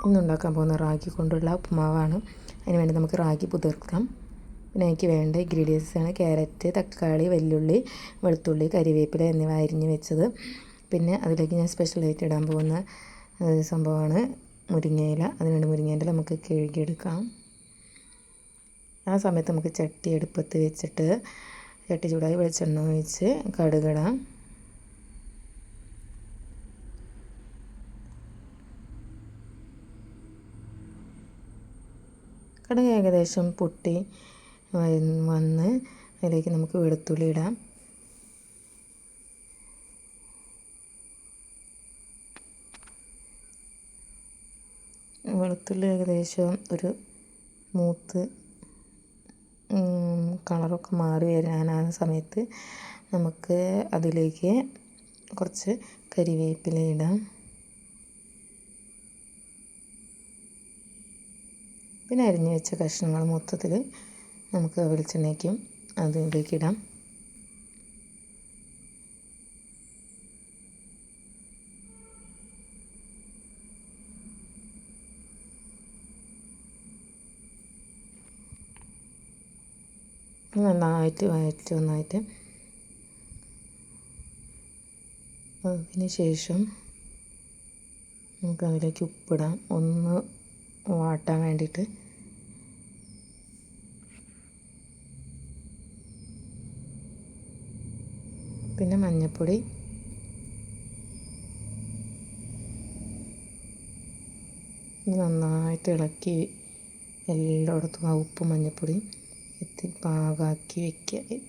ഇന്നുണ്ടാക്കാൻ പോകുന്ന റാഗി കൊണ്ടുള്ള ഉപ്പുമാവാണ്. അതിന് വേണ്ടി നമുക്ക് റാഗി കുതിർക്കാം. പിന്നെ എനിക്ക് വേണ്ട ഇൻഗ്രീഡിയൻസാണ് ക്യാരറ്റ്, തക്കാളി, വെല്ലുള്ളി, വെളുത്തുള്ളി, കരിവേപ്പില എന്നിവ അരിഞ്ഞ് വെച്ചത്. പിന്നെ അതിലേക്ക് ഞാൻ സ്പെഷ്യലായിട്ട് ഇടാൻ പോകുന്ന സംഭവമാണ് മുരിങ്ങയില. അതിനുവേണ്ടി മുരിങ്ങയില നമുക്ക് കഴുകിയെടുക്കാം. ആ സമയത്ത് നമുക്ക് ചട്ടി അടുപ്പത്ത് വെച്ചിട്ട് ചട്ടി ചൂടായി വെളിച്ചെണ്ണ ഒഴിച്ച് കടുകിടാം. കടുക് ഏകദേശം പൊട്ടി വന്ന് അതിലേക്ക് നമുക്ക് വെളുത്തുള്ളി ഇടാം. വെളുത്തുള്ളി ഏകദേശം ഒരു മൂത്ത് കളറൊക്കെ മാറി വരാനാ സമയത്ത് നമുക്ക് അതിലേക്ക് കുറച്ച് കരിവേപ്പില ഇടാം. പിന്നെ അരിഞ്ഞ് വെച്ച കഷ്ണങ്ങൾ മൊത്തത്തിൽ നമുക്ക് വെളിച്ചെണ്ണയ്ക്കും അതിലേക്ക് ഇടാം. നന്നായിട്ട് ഒന്നായിട്ട് അതിന് ശേഷം നമുക്ക് അതിലേക്ക് ഉപ്പിടാം, ഒന്ന് വാട്ടാൻ വേണ്ടിയിട്ട്. പിന്നെ മഞ്ഞൾപ്പൊടി, നന്നായിട്ട് ഇളക്കി എല്ലായിടത്തും ആ ഉപ്പും മഞ്ഞൾപ്പൊടി എത്തി പാകാക്കി വയ്ക്കുക.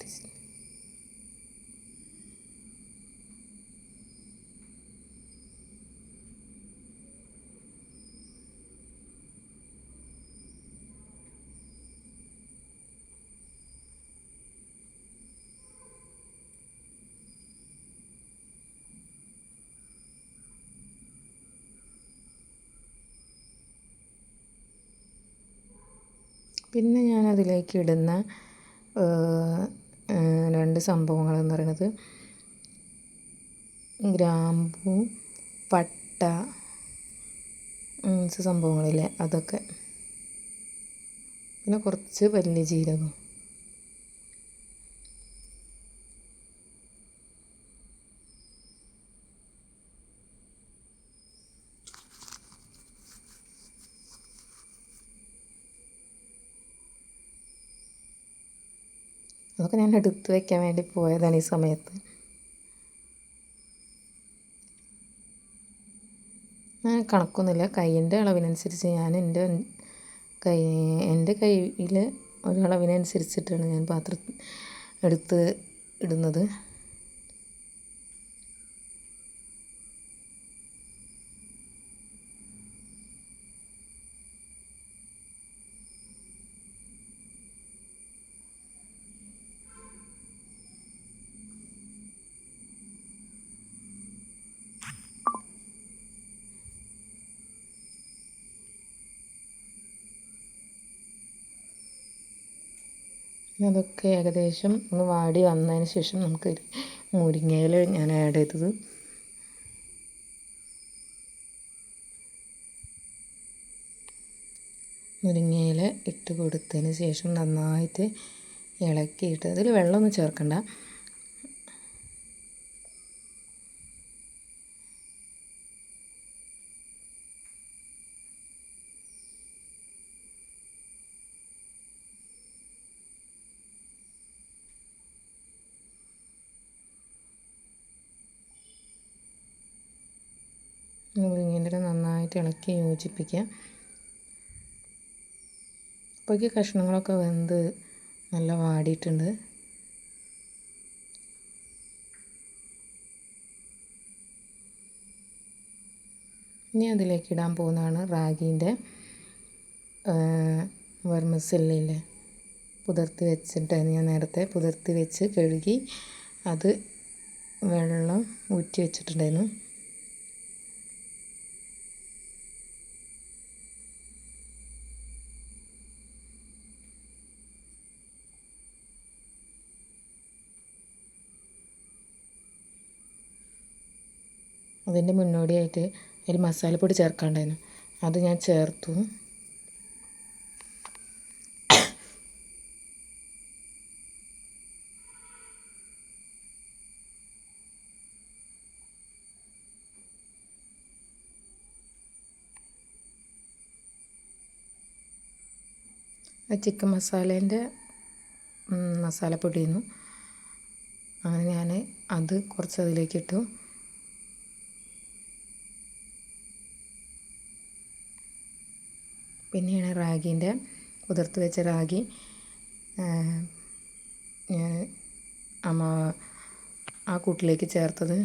പിന്നെ ഞാൻ അതിലേക്ക് ഇടുന്ന 2 സംഭവങ്ങളെന്ന് പറയുന്നത് ഗ്രാമ്പൂ, പട്ട, സംഭവങ്ങളില്ലേ അതൊക്കെ. പിന്നെ കുറച്ച് വലിയ ജീരകം. അതൊക്കെ ഞാൻ എടുത്ത് വയ്ക്കാൻ വേണ്ടി പോയതാണ് ഈ സമയത്ത്. ഞാൻ കണക്കൊന്നുമില്ല, കൈയിൻ്റെ അളവിനനുസരിച്ച് ഞാൻ എൻ്റെ കയ്യിൽ ഒരളവിനനുസരിച്ചിട്ടാണ് ഞാൻ പാത്രം എടുത്ത് ഇടുന്നത്. അതൊക്കെ ഏകദേശം ഒന്ന് വാടി വന്നതിന് ശേഷം നമുക്ക് മുരിങ്ങയില ഞാൻ ആഡ് ചെയ്തത്. മുരിങ്ങയില ഇട്ട് കൊടുത്തതിന് ശേഷം നന്നായിട്ട് ഇളക്കിയിട്ട്, അതിൽ വെള്ളമൊന്നും ചേർക്കണ്ട. മുരിങ്ങയില നന്നായിട്ട് ഇളക്കി യോജിപ്പിക്കുക. അപ്പോഴേക്ക് കഷ്ണങ്ങളൊക്കെ വെന്ത് നല്ല വാടിയിട്ടുണ്ട്. ഇനി അതിലേക്ക് ഇടാൻ പോകുന്നതാണ് റാഗീൻ്റെ വെർമിസെല്ലില്ലേ, പുതിർത്തി വെച്ചിട്ടായിരുന്നു ഞാൻ നേരത്തെ പുതിർത്തി വെച്ച് കഴുകി അത് വെള്ളം ഊറ്റി വെച്ചിട്ടുണ്ടായിരുന്നു. അതിൻ്റെ മുന്നോടിയായിട്ട് ഒരു മസാലപ്പൊടി ചേർക്കാണ്ടായിരുന്നു. അത് ഞാൻ ചേർത്തു. ചിക്കൻ മസാലേൻ്റെ മസാലപ്പൊടിയിരുന്നു. അങ്ങനെ ഞാൻ അത് കുറച്ച് അതിലേക്കിട്ടു. പിന്നെയാണ് റാഗീൻ്റെ കുതിർത്ത് വെച്ച റാഗി ഞാൻ ആ കൂട്ടിലേക്ക് ചേർത്തത്.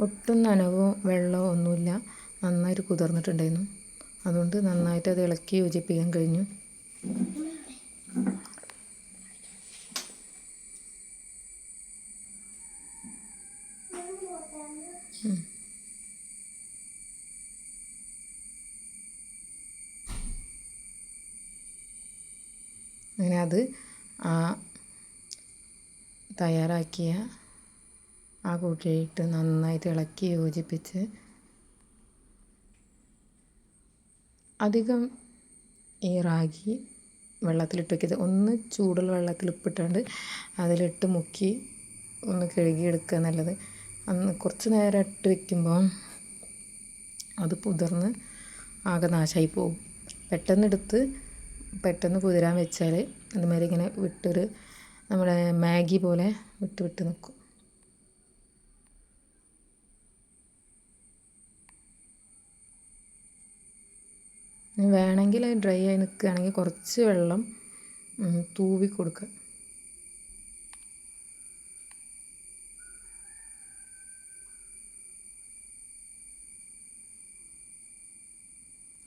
ഒട്ടും നനവോ വെള്ളമോ ഒന്നുമില്ല, നന്നായിട്ട് കുതിർന്നിട്ടുണ്ടായിരുന്നു. അതുകൊണ്ട് നന്നായിട്ട് അത് ഇളക്കി യോജിപ്പിക്കാൻ കഴിഞ്ഞു. അങ്ങനെ അത് തയ്യാറാക്കിയ ആ കൂട്ടിയിട്ട് നന്നായിട്ട് ഇളക്കി യോജിപ്പിച്ച്, അധികം ഈ റാഗി വെള്ളത്തിലിട്ട് വയ്ക്കരുത്. ഒന്ന് ചൂടുള്ള വെള്ളത്തിൽ ഉപ്പിട്ടാണ്ട് അതിലിട്ട് മുക്കി ഒന്ന് കഴുകിയെടുക്കുക നല്ലത്. അന്ന് കുറച്ച് നേരം ഇട്ട് വയ്ക്കുമ്പോൾ അത് കുതിർന്ന് ആകെ നാശമായി പോകും. പെട്ടെന്ന് കുതിരാൻ വെച്ചാൽ അതുമാതിരി ഇങ്ങനെ നമ്മുടെ മാഗി പോലെ വിട്ട് നിൽക്കും. വേണമെങ്കിൽ ഡ്രൈ ആയി നിൽക്കുകയാണെങ്കിൽ കുറച്ച് വെള്ളം തൂവി കൊടുക്കുക.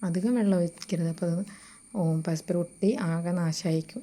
അധികം വെള്ളം ഒഴിക്കരുത്, അപ്പോൾ അത് പരസ്പരം ഒട്ടി ആകെ നാശമായിരിക്കും.